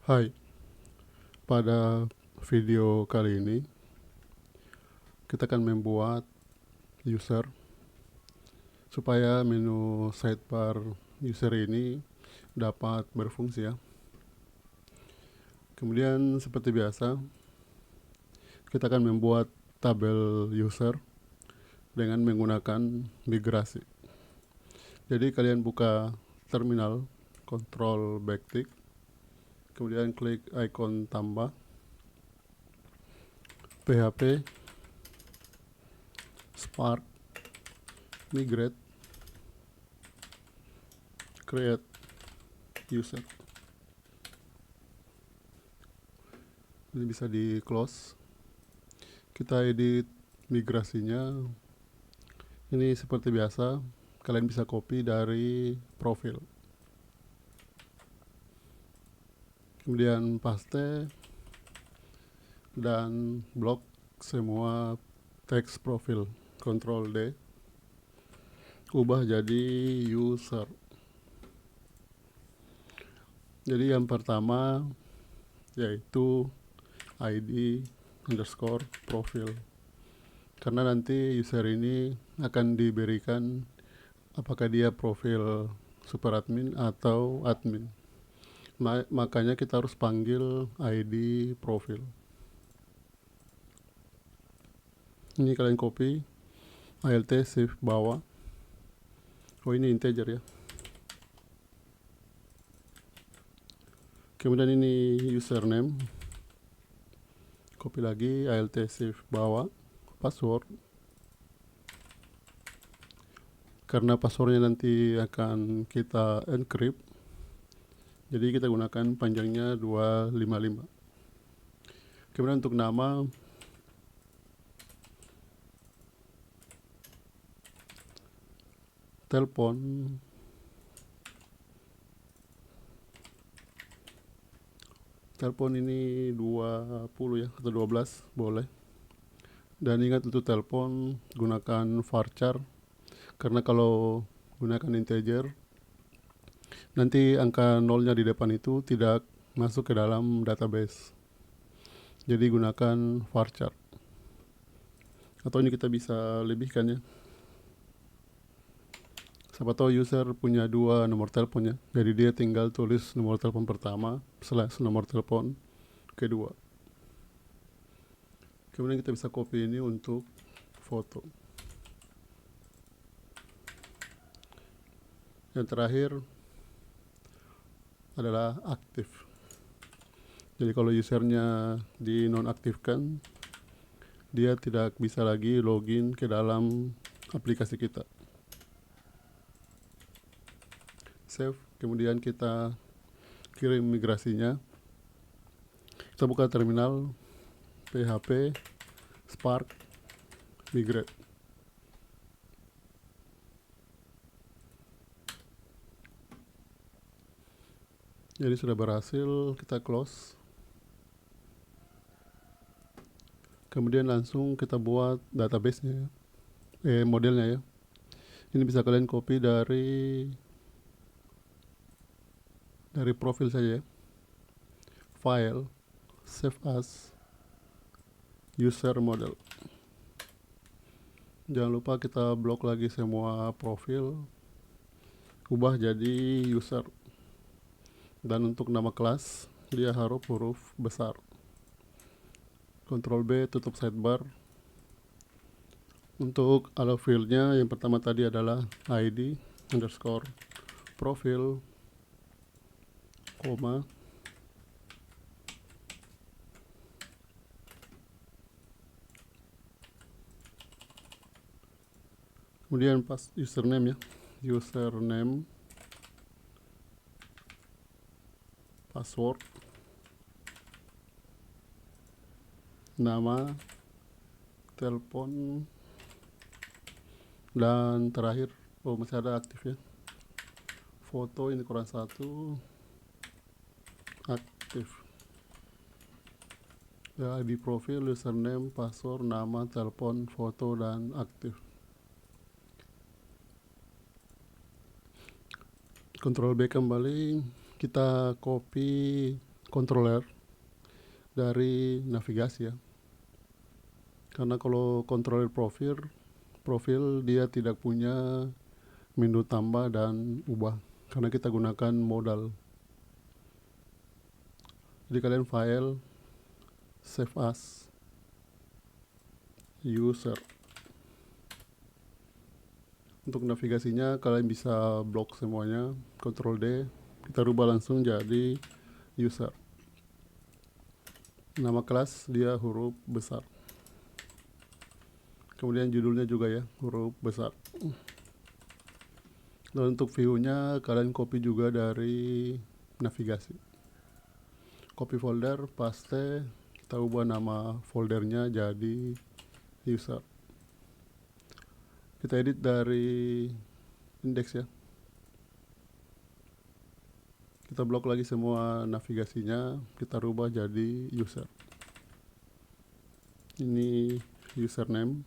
Hai, pada video kali ini kita akan membuat user supaya menu sidebar user ini dapat berfungsi ya. Kemudian seperti biasa kita akan membuat tabel user dengan menggunakan migrasi. Jadi kalian buka terminal, Ctrl backtick, kemudian klik ikon tambah, PHP Spark migrate create user. Ini bisa di close. Kita edit migrasinya. Ini seperti biasa, kalian bisa copy dari profil. Kemudian paste dan blok semua teks profil. Ctrl D. Ubah jadi user. Jadi yang pertama yaitu ID underscore profil. Karena nanti user ini akan diberikan apakah dia profil super admin atau admin. Makanya kita harus panggil ID profil. Ini kalian copy, alt shift bawah. Oh, ini integer ya. Kemudian ini username, copy lagi, alt shift bawah, password. Karena passwordnya nanti akan kita encrypt, jadi kita gunakan panjangnya 255. Kemudian untuk nama, telepon, ini 20 ya, atau 12 boleh. Dan ingat untuk telepon gunakan varchar, karena kalau gunakan integer nanti angka nolnya di depan itu tidak masuk ke dalam database. Jadi gunakan varchar. Atau ini kita bisa lebihkan ya. Siapa tahu user punya 2 nomor teleponnya, jadi dia tinggal tulis nomor telepon pertama / nomor telepon kedua. Kemudian kita bisa copy ini untuk foto. Yang terakhir adalah aktif. Jadi kalau usernya dinonaktifkan, dia tidak bisa lagi login ke dalam aplikasi kita. Save, kemudian kita kirim migrasinya. Kita buka terminal, PHP Spark migrate. Jadi sudah berhasil, kita close. Kemudian langsung kita buat database-nya, modelnya ya. Ini bisa kalian copy dari profil saja ya. File, save as, user model. Jangan lupa kita blok lagi semua profil, ubah jadi user. Dan untuk nama kelas, dia harus huruf besar. Ctrl B, tutup sidebar. Untuk allow field-nya yang pertama tadi adalah ID underscore profil, koma. Kemudian pas username ya, username, password, nama, telepon, dan terakhir, oh masih ada aktif ya, foto ini kurang 1, aktif ya. ID profil, username, password, nama, telepon, foto, dan aktif. Ctrl B kembali, kita copy controller dari navigasi ya. Karena kalau controller profil dia tidak punya menu tambah dan ubah, karena kita gunakan modal. Jadi kalian file, save as, user. Untuk navigasinya kalian bisa blok semuanya, Ctrl D, kita rubah langsung jadi user. Nama kelas dia huruf besar. Kemudian judulnya juga ya, huruf besar. Dan untuk view-nya kalian copy juga dari navigasi. Copy folder, paste, kita ubah nama foldernya jadi user. Kita edit dari index ya. Kita blok lagi semua navigasinya, kita rubah jadi user. Ini username.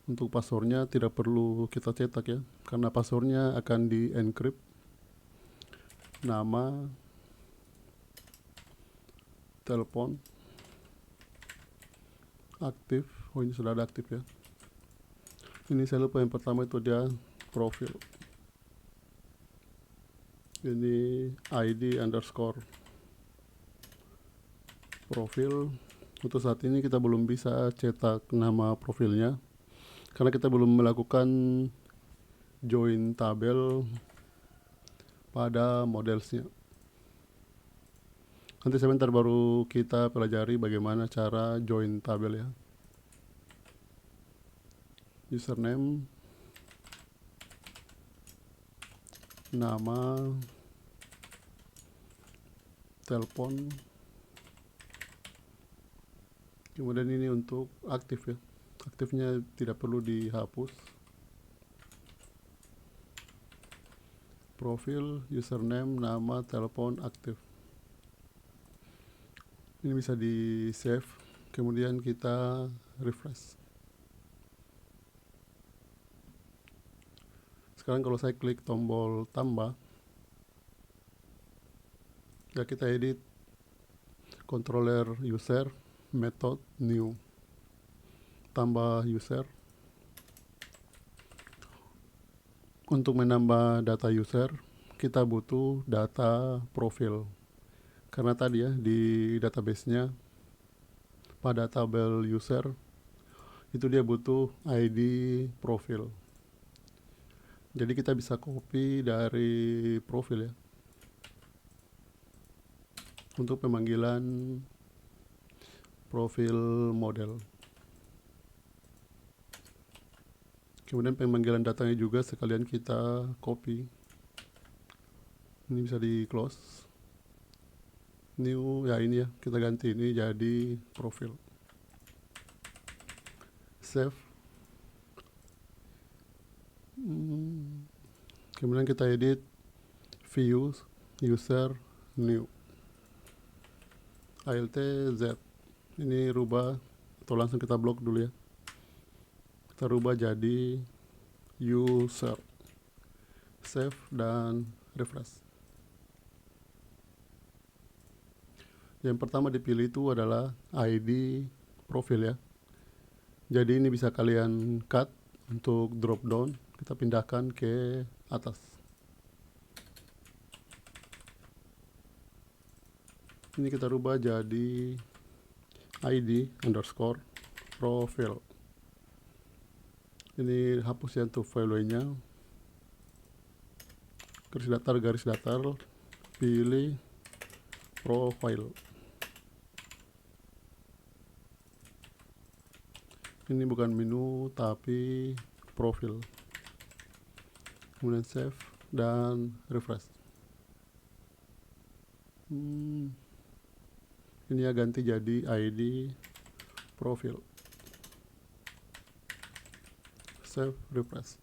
Untuk passwordnya tidak perlu kita cetak ya, karena passwordnya akan di encrypt. Nama, telepon, aktif. Oh, ini sudah ada aktif ya. Ini saya lupa, yang pertama itu dia profil. Ini ID underscore profil. Untuk saat ini kita belum bisa cetak nama profilnya, karena kita belum melakukan join tabel pada modelsnya. Nanti sebentar baru kita pelajari bagaimana cara join tabel ya. Username, nama, telepon. Kemudian ini untuk aktif ya. Aktifnya tidak perlu dihapus. Profil, username, nama, telepon, aktif. Ini bisa di save, kemudian kita refresh. Sekarang kalau saya klik tombol tambah, ya kita edit controller user, method new, tambah user. Untuk menambah data user, kita butuh data profil. Karena tadi ya di database-nya pada tabel user itu dia butuh ID profil. Jadi kita bisa copy dari profil ya. Untuk pemanggilan profil model. Kemudian pemanggilan datanya juga sekalian kita copy. Ini bisa di close. New ya, ini ya, kita ganti ini jadi profil. Save. Kemudian kita edit view user new. ALT Z. Ini rubah atau langsung kita blok dulu ya. Kita rubah jadi user. Save dan refresh. Yang pertama dipilih itu adalah ID profil ya. Jadi ini bisa kalian cut untuk drop down, kita pindahkan ke atas. Ini kita rubah jadi ID underscore profil. Ini hapus ya untuk value-nya. Garis datar, pilih profile. Ini bukan menu tapi profil. Kemudian save dan refresh. Ini ya ganti jadi ID profil. Save, refresh.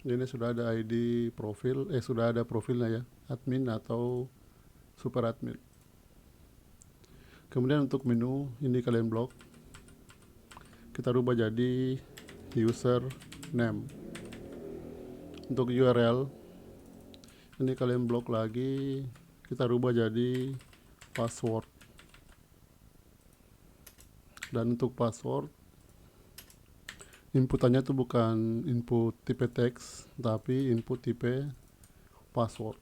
Ini sudah ada ID profil, sudah ada profilnya ya, admin atau super admin. Kemudian untuk menu ini kalian blok, kita rubah jadi user name. Untuk URL Ini kalian blok lagi, kita rubah jadi password. Dan untuk password, inputannya itu bukan input tipe teks, tapi input tipe password.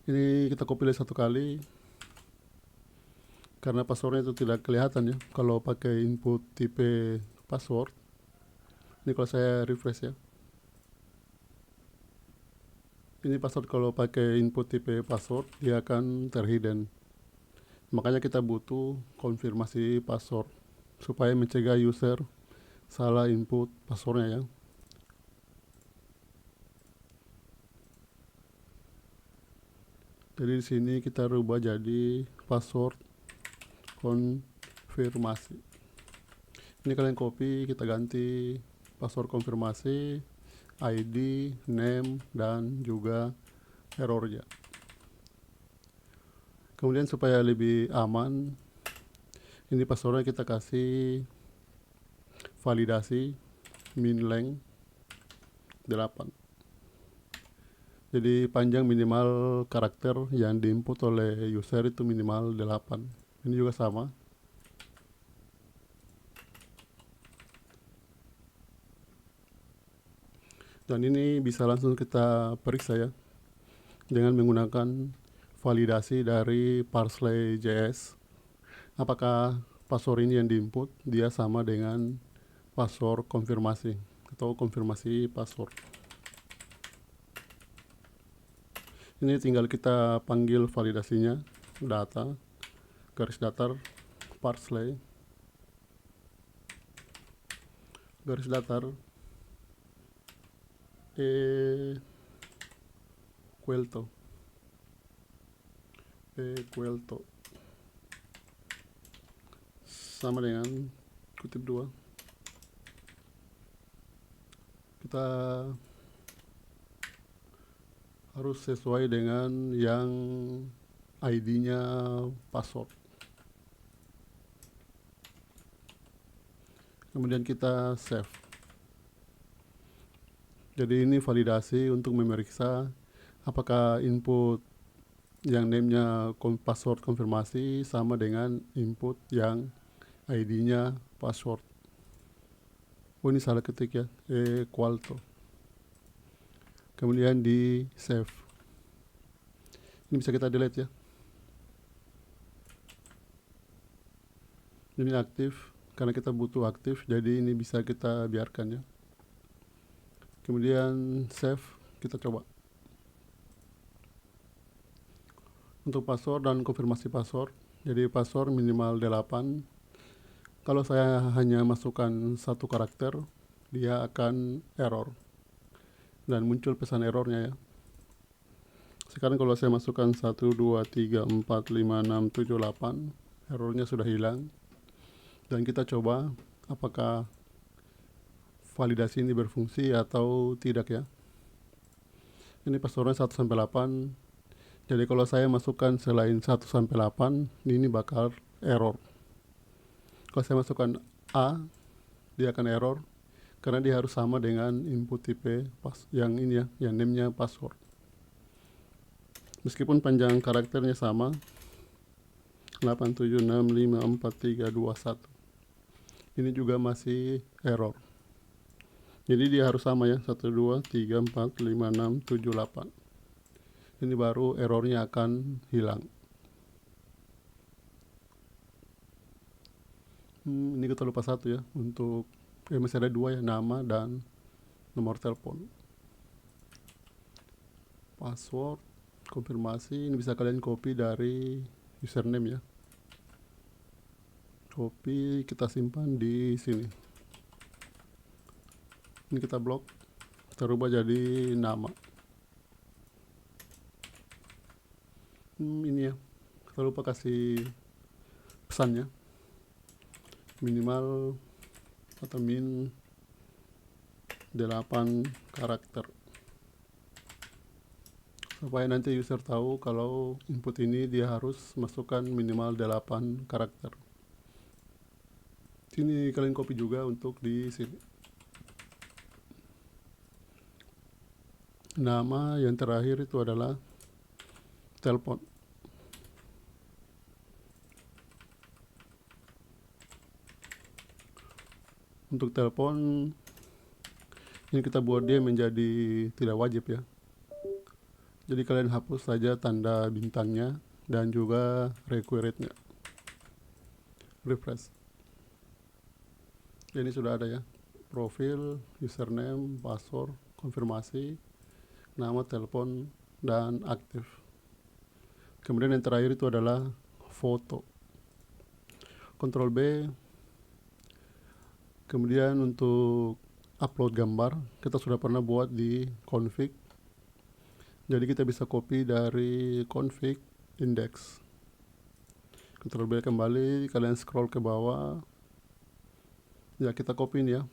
Ini kita copy lagi 1 kali, karena passwordnya itu tidak kelihatan ya kalau pakai input tipe password. Ini kalau saya refresh ya, ini password kalau pakai input tipe password dia akan terhidden. Makanya kita butuh konfirmasi password supaya mencegah user salah input passwordnya ya. Jadi di sini kita rubah jadi password konfirmasi. Ini kalian copy, kita ganti password konfirmasi, ID, name, dan juga errornya. Kemudian supaya lebih aman, ini passwordnya kita kasih validasi min length 8. Jadi panjang minimal karakter yang diinput oleh user itu minimal 8. Ini juga sama. Dan ini bisa langsung kita periksa ya, dengan menggunakan validasi dari Parsley.js. Apakah password ini yang diinput dia sama dengan password konfirmasi atau konfirmasi password. Ini tinggal kita panggil validasinya, data, garis datar, Parsley, garis datar, equal to sama dengan kutip 2. Kita harus sesuai dengan yang ID-nya password. Kemudian kita save. Jadi ini validasi untuk memeriksa apakah input yang name-nya password konfirmasi sama dengan input yang ID-nya password. Oh, ini salah ketik ya, equal to. Kemudian di save. Ini bisa kita delete ya. Ini aktif, karena kita butuh aktif, jadi ini bisa kita biarkan ya. Kemudian save, kita coba. Untuk password dan konfirmasi password, jadi password minimal 8. Kalau saya hanya masukkan 1 karakter, dia akan error dan muncul pesan errornya ya. Sekarang kalau saya masukkan 1, 2, 3, 4, 5, 6, 7, 8, errornya sudah hilang. Dan kita coba apakah validasi ini berfungsi atau tidak ya. Ini passwordnya 1 sampai 8. Jadi kalau saya masukkan selain 1 sampai 8, ini bakal error. Kalau saya masukkan A, dia akan error karena dia harus sama dengan input tipe yang ini ya, yang name-nya password. Meskipun panjang karakternya sama, 8, 7, 6, 5, 4, 3, 2, 1. Ini juga masih error. Jadi dia harus sama ya, 1, 2, 3, 4, 5, 6, 7, 8. Ini baru errornya akan hilang. Ini kita lupa 1 ya, untuk masih ada 2 ya, nama dan nomor telepon. Password, konfirmasi, ini bisa kalian copy dari username ya. Copy, kita simpan di sini. Ini kita blok, kita rubah jadi nama. Ini ya, kita lupa kasih pesannya, minimal atau min 8 karakter, supaya nanti user tahu kalau input ini dia harus masukkan minimal 8 karakter. Sini kalian copy juga untuk di sini. Nama yang terakhir itu adalah telepon. Untuk telepon ini kita buat dia menjadi tidak wajib ya. Jadi kalian hapus saja tanda bintangnya dan juga requirednya. Refresh. Ini sudah ada ya. Profil, username, password, konfirmasi, nama, telepon, dan aktif. Kemudian yang terakhir itu adalah foto. Ctrl B. Kemudian untuk upload gambar, kita sudah pernah buat di config. Jadi kita bisa copy dari config index. Ctrl B kembali, kalian scroll ke bawah. Ya, kita copy ini ya.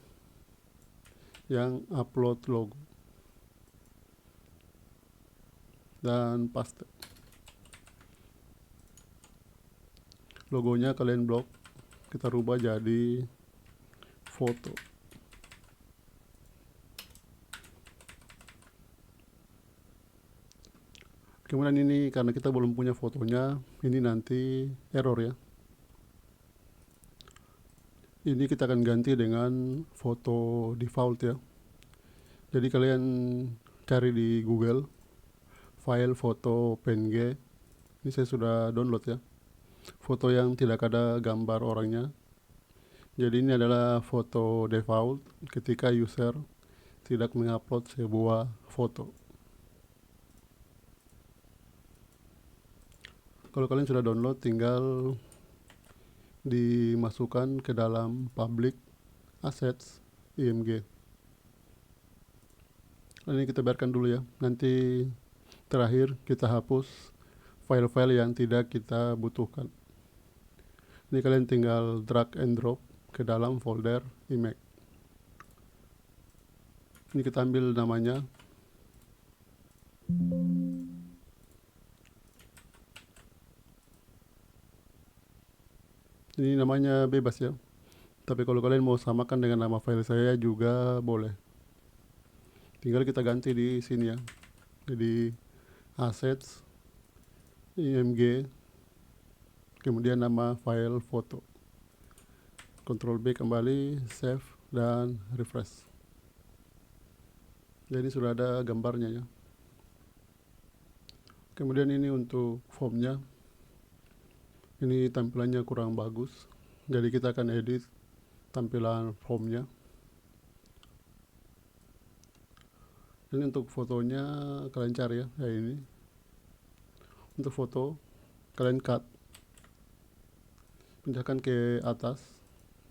Yang upload logo. Dan paste. Logonya kalian blok. Kita rubah jadi foto. Kemudian ini karena kita belum punya fotonya, ini nanti error ya. Ini kita akan ganti dengan foto default ya. Jadi kalian cari di Google file foto PNG. Ini saya sudah download ya. Foto yang tidak ada gambar orangnya. Jadi ini adalah foto default ketika user tidak mengupload sebuah foto. Kalau kalian sudah download, tinggal dimasukkan ke dalam public assets img. Ini kita biarkan dulu ya. Nanti terakhir kita hapus file-file yang tidak kita butuhkan. Ini kalian tinggal drag and drop ke dalam folder image. Ini kita ambil namanya. Ini namanya bebas ya. Tapi kalau kalian mau samakan dengan nama file saya juga boleh. Tinggal kita ganti di sini ya. Jadi assets img, kemudian nama file foto. Ctrl B kembali, save dan refresh. Jadi sudah ada gambarnya ya. Kemudian ini untuk formnya. Ini tampilannya kurang bagus. Jadi kita akan edit tampilan formnya. Ini untuk fotonya kalian cari ya, kayak ini. Untuk foto kalian cut, pindahkan ke atas.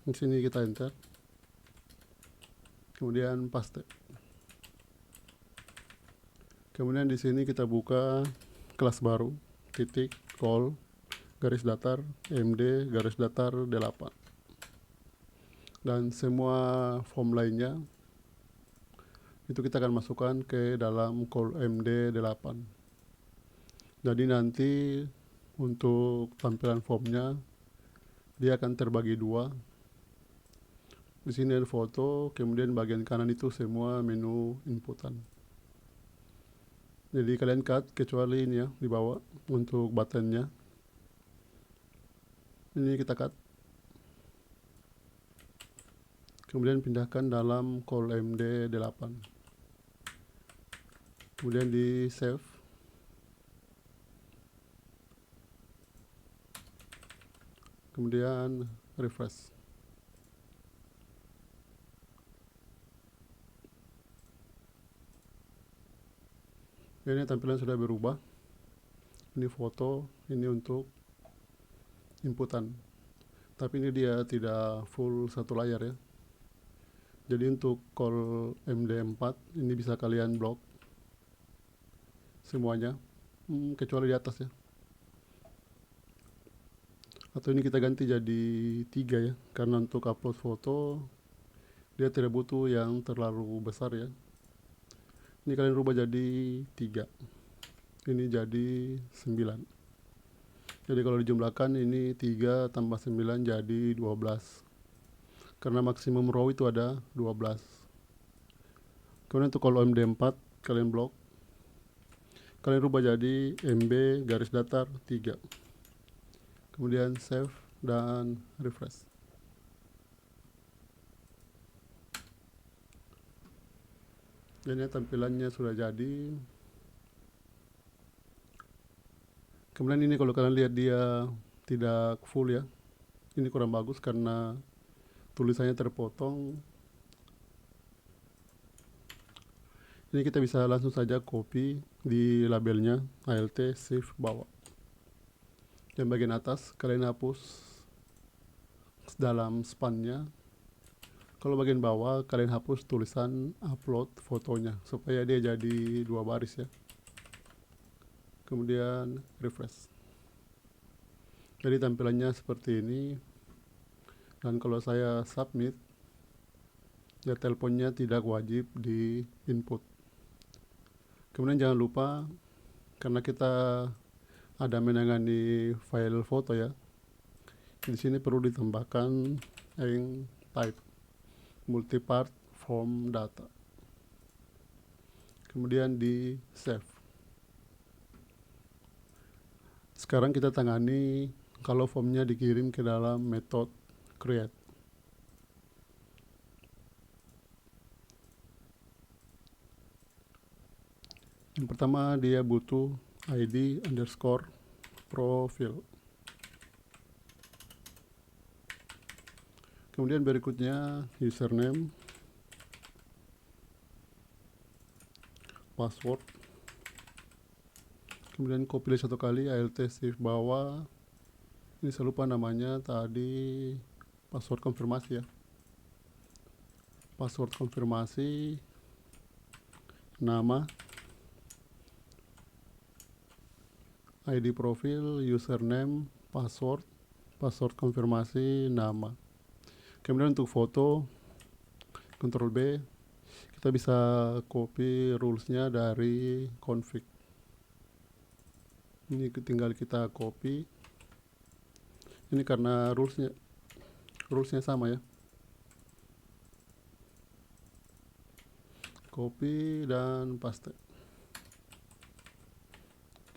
Di sini kita enter. Kemudian paste. Kemudian di sini kita buka kelas baru, titik call garis datar md garis datar 8. Dan semua form lainnya itu kita akan masukkan ke dalam call md8. Jadi nanti untuk tampilan formnya dia akan terbagi dua. Di sini ada foto, kemudian bagian kanan itu semua menu inputan. Jadi kalian cut kecuali ini ya di bawah untuk buttonnya. Ini kita cut. Kemudian pindahkan dalam call md8. Kemudian di save. Kemudian refresh. Ini tampilan sudah berubah. Ini foto, ini untuk inputan. Tapi ini dia tidak full satu layar ya. Jadi untuk call md4 ini bisa kalian blok semuanya, kecuali di atas ya. Atau ini kita ganti jadi 3 ya, karena untuk upload foto dia tidak butuh yang terlalu besar ya. Ini kalian rubah jadi 3. Ini jadi 9. Jadi kalau dijumlahkan ini 3 tambah 9 jadi 12. Karena maksimum row itu ada 12. Kemudian untuk kalau MD4 kalian blok kalian rubah jadi MB garis datar 3, kemudian save dan refresh. Jadi tampilannya sudah jadi. Kemudian ini kalau kalian lihat dia tidak full ya, ini kurang bagus karena tulisannya terpotong. Ini kita bisa langsung saja copy di labelnya alt shift bawah. Yang bagian atas kalian hapus dalam spannya. Kalau bagian bawah kalian hapus tulisan upload fotonya supaya dia jadi 2 baris ya. Kemudian refresh. Jadi tampilannya seperti ini. Dan kalau saya submit, ya teleponnya tidak wajib di input. Kemudian jangan lupa, karena kita ada menangani file foto ya, di sini perlu ditambahkan yang type multipart form data. Kemudian di save. Sekarang kita tangani kalau formnya dikirim ke dalam metode create. Yang pertama dia butuh ID underscore profile. Kemudian berikutnya username, password. Kemudian copy satu kali alt shift bawah. Ini saya lupa namanya tadi, password konfirmasi ya. Password konfirmasi, nama, ID profil, username, password, password konfirmasi, nama. Kemudian untuk foto, Ctrl B, kita bisa copy rulesnya dari config. Ini tinggal kita copy. Ini karena rulesnya sama ya. Copy dan paste.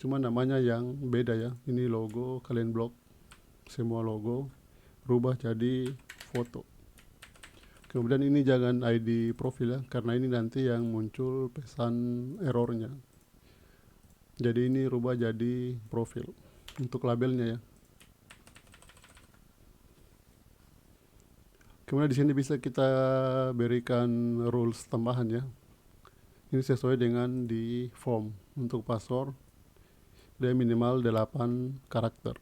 Cuma namanya yang beda ya. Ini logo, kalian blok semua logo, rubah jadi foto. Kemudian ini jangan ID profil ya, karena ini nanti yang muncul pesan errornya. Jadi ini rubah jadi profil untuk labelnya ya. Kemudian di sini bisa kita berikan rules tambahan ya. Ini sesuai dengan di form. Untuk password dia minimal 8 karakter.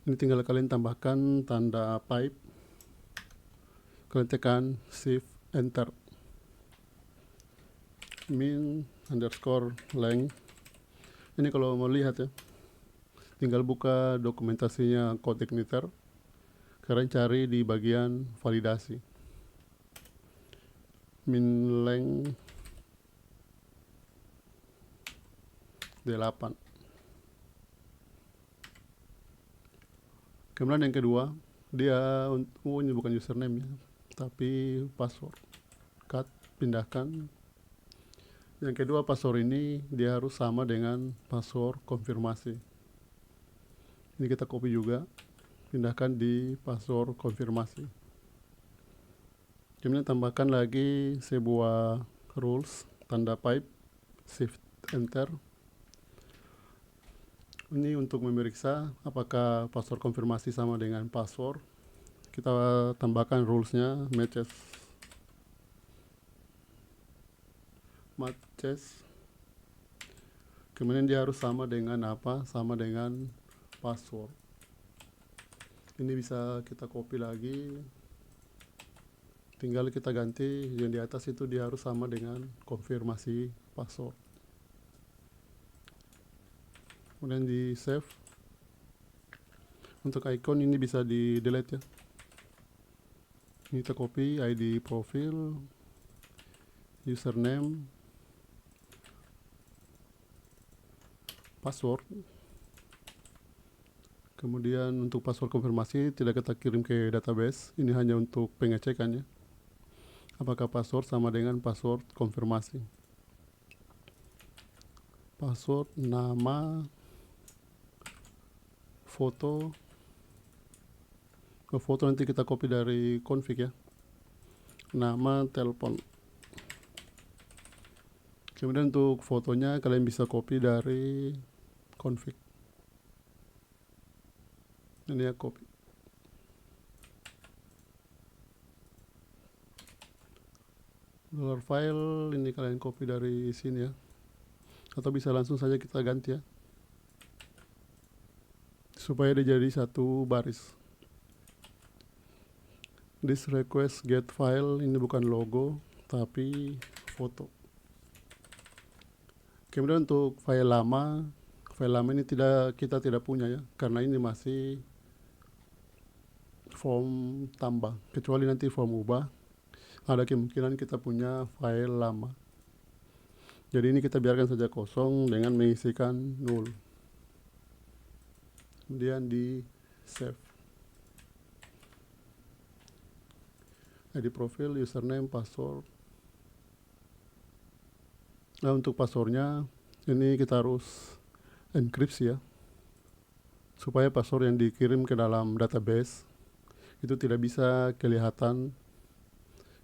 Ini tinggal kalian tambahkan tanda pipe. Kalian tekan shift enter. Min underscore length. Ini kalau mau lihat ya, tinggal buka dokumentasinya CodeIgniter. Kalian cari di bagian validasi. Min length 8. Kemudian yang kedua, dia ini bukan username ya, tapi password. Cut, pindahkan. Yang kedua, password ini dia harus sama dengan password konfirmasi. Ini kita copy juga, pindahkan di password konfirmasi. Kemudian tambahkan lagi sebuah rules, tanda pipe, shift enter. Ini untuk memeriksa apakah password konfirmasi sama dengan password. Kita tambahkan rulesnya matches. Kemudian dia harus sama dengan apa? Sama dengan password. Ini bisa kita copy lagi. Tinggal kita ganti yang di atas itu dia harus sama dengan konfirmasi password. Kemudian di save. Untuk icon ini bisa di delete ya. Ini kita copy ID profil, username, password. Kemudian untuk password konfirmasi tidak kita kirim ke database. Ini hanya untuk pengecekannya. Apakah password sama dengan password konfirmasi. password, nama, foto. Foto nanti kita copy dari config ya, nama, telepon. Kemudian untuk fotonya kalian bisa copy dari config. Ini ya, copy. Dollar file ini kalian copy dari sini ya, atau bisa langsung saja kita ganti ya, supaya dia jadi satu baris. This request get file ini bukan logo tapi foto. Kemudian untuk file lama ini kita tidak punya ya, karena ini masih form tambah. Kecuali nanti form ubah, ada kemungkinan kita punya file lama. Jadi ini kita biarkan saja kosong dengan mengisikan null. Kemudian di save. Di profil, username, password. Nah, untuk passwordnya ini kita harus enkripsi ya, supaya password yang dikirim ke dalam database itu tidak bisa kelihatan,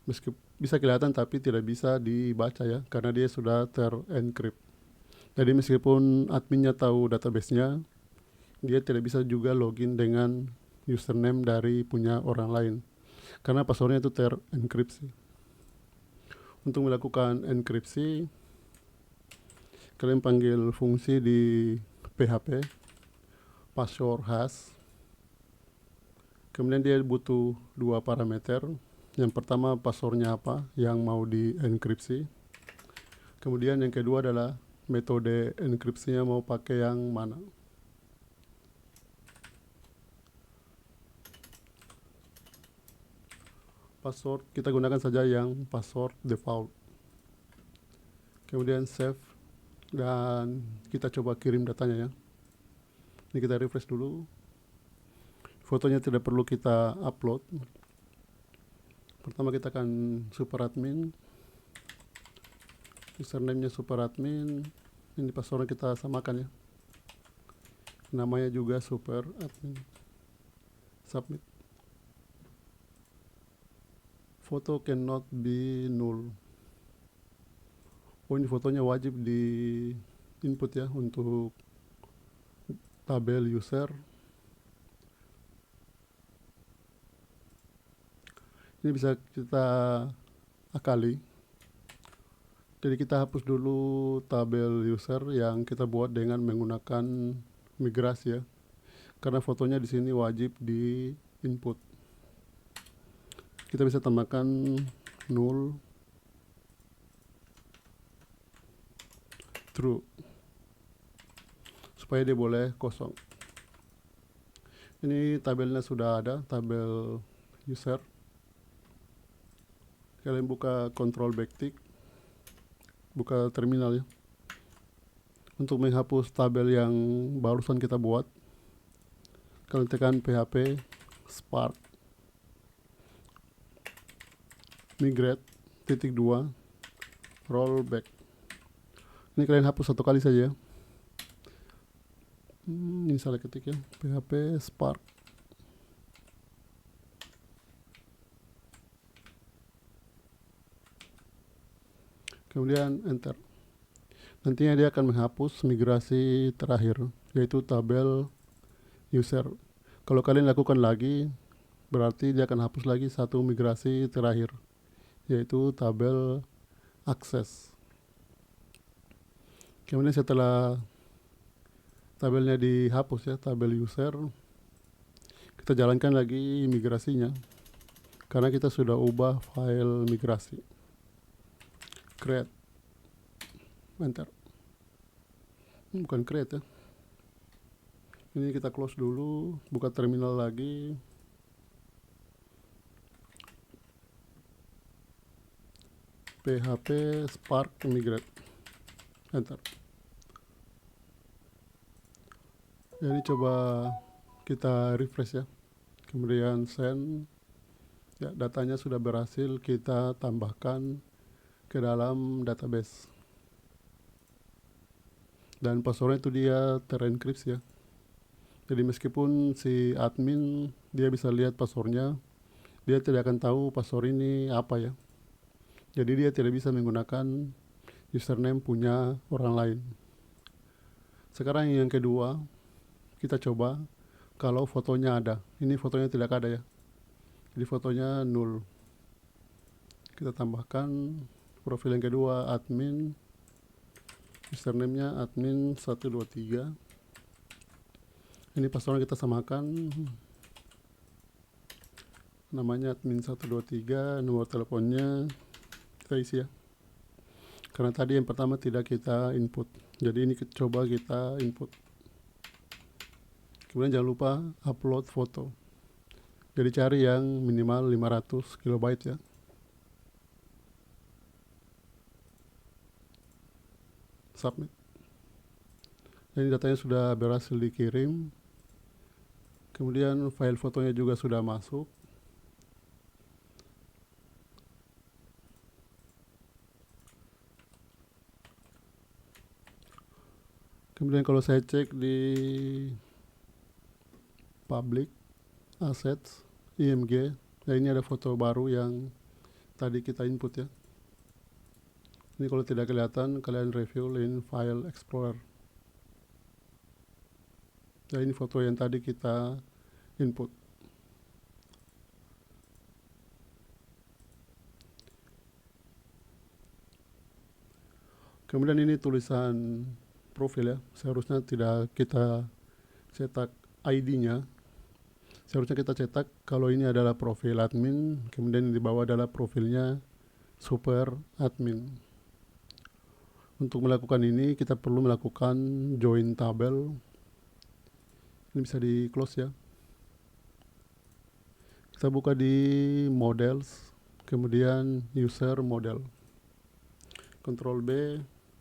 meski bisa kelihatan tapi tidak bisa dibaca ya, karena dia sudah terencrypt. Jadi meskipun adminnya tahu databasenya, dia tidak bisa juga login dengan username dari punya orang lain, karena passwordnya itu terenkripsi. Untuk melakukan enkripsi, kalian panggil fungsi di PHP password hash. Kemudian dia butuh dua parameter. Yang pertama passwordnya apa yang mau dienkripsi. Kemudian yang kedua adalah metode enkripsinya mau pakai yang mana. Password kita gunakan saja yang password default. Kemudian save dan kita coba kirim datanya ya. Ini kita refresh dulu. Fotonya tidak perlu kita upload. Pertama kita akan super admin, username-nya super admin. Ini passwordnya kita samakan ya, namanya juga super admin. Submit. Foto cannot be null. Oh, ini fotonya wajib di input ya untuk tabel user. Ini bisa kita akali. Jadi kita hapus dulu tabel user yang kita buat dengan menggunakan migrasi ya, karena fotonya di sini wajib di input. Kita bisa tambahkan null, true, supaya dia boleh kosong. Ini tabelnya sudah ada, tabel user. Kalian buka control backtick, buka terminal ya. Untuk menghapus tabel yang barusan kita buat, kalian tekan php spark migrate .2 rollback. Ini kalian hapus satu kali saja. Ini salah ketik ya, php spark. Kemudian enter. Nantinya dia akan menghapus migrasi terakhir, yaitu tabel user. Kalau kalian lakukan lagi, berarti dia akan hapus lagi satu migrasi terakhir, yaitu tabel akses. Kemudian setelah tabelnya dihapus ya, tabel user, kita jalankan lagi migrasinya, karena kita sudah ubah file migrasi. Create, enter. Bukan create ya, ini kita close dulu, buka terminal lagi. php spark migrate, enter. Jadi coba kita refresh ya, kemudian send ya, datanya sudah berhasil kita tambahkan ke dalam database. dan passwordnya itu dia terenkripsi ya. Jadi meskipun si admin dia bisa lihat passwordnya, dia tidak akan tahu password ini apa ya. Jadi dia tidak bisa menggunakan username punya orang lain. Sekarang yang kedua, kita coba kalau fotonya ada. Ini fotonya tidak ada ya. Jadi fotonya nol. Kita tambahkan profil yang kedua admin, username-nya admin 123. Ini passwordnya kita samakan, namanya admin 123, nomor teleponnya kita isi ya. Karena tadi yang pertama tidak kita input, jadi ini coba kita input. Kemudian jangan lupa upload foto. Jadi cari yang minimal 500 kilobyte ya. Submit. Ini datanya sudah berhasil dikirim. Kemudian file fotonya juga sudah masuk. Kemudian kalau saya cek di public assets IMG, nah ini ada foto baru yang tadi kita input ya. Ini kalau tidak kelihatan, kalian review in file explorer. Nah ini foto yang tadi kita input. Kemudian ini tulisan profil ya, seharusnya tidak kita cetak ID-nya. Seharusnya kita cetak kalau ini adalah profil admin, kemudian di bawah adalah profilnya super admin. Untuk melakukan ini kita perlu melakukan join tabel. Ini bisa di close ya. Kita buka di models, kemudian user model. Ctrl B.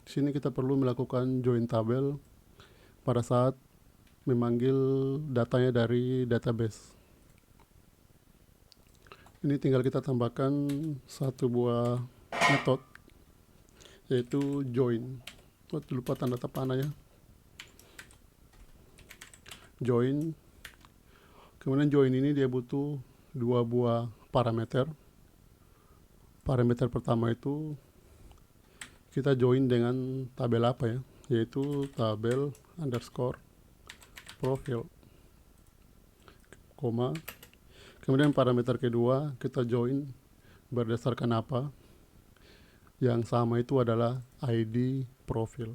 Di sini kita perlu melakukan join tabel pada saat memanggil datanya dari database. Ini tinggal kita tambahkan satu buah metode, yaitu join. Lupa tanda panah ya. Join. Kemudian join ini dia butuh dua buah parameter. Parameter pertama itu kita join dengan tabel apa ya, yaitu tabel underscore profil, koma. Kemudian parameter kedua kita join berdasarkan apa, yang sama itu adalah ID profil.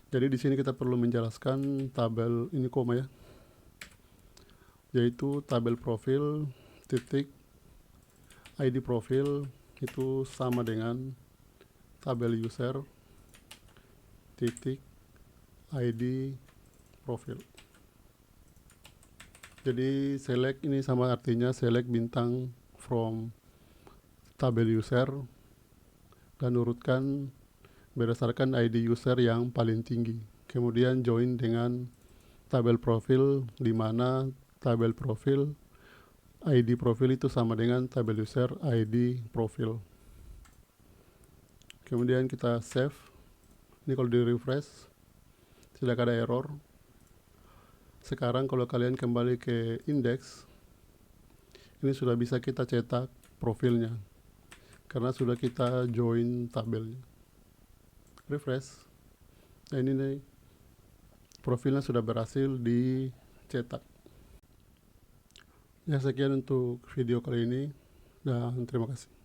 Jadi di sini kita perlu menjelaskan tabel ini koma ya, yaitu tabel profil titik ID profil itu sama dengan tabel user titik ID profil. Jadi select ini sama artinya select bintang from tabel user dan urutkan berdasarkan ID user yang paling tinggi. Kemudian join dengan tabel profil, di mana tabel profil ID profil itu sama dengan tabel user ID profil. Kemudian kita save. Ini kalau di refresh tidak ada error. Sekarang kalau kalian kembali ke index, ini sudah bisa kita cetak profilnya karena sudah kita join tabelnya. Refresh. Nah ini nih, profilnya sudah berhasil dicetak. Ya sekian untuk video kali ini dan terima kasih.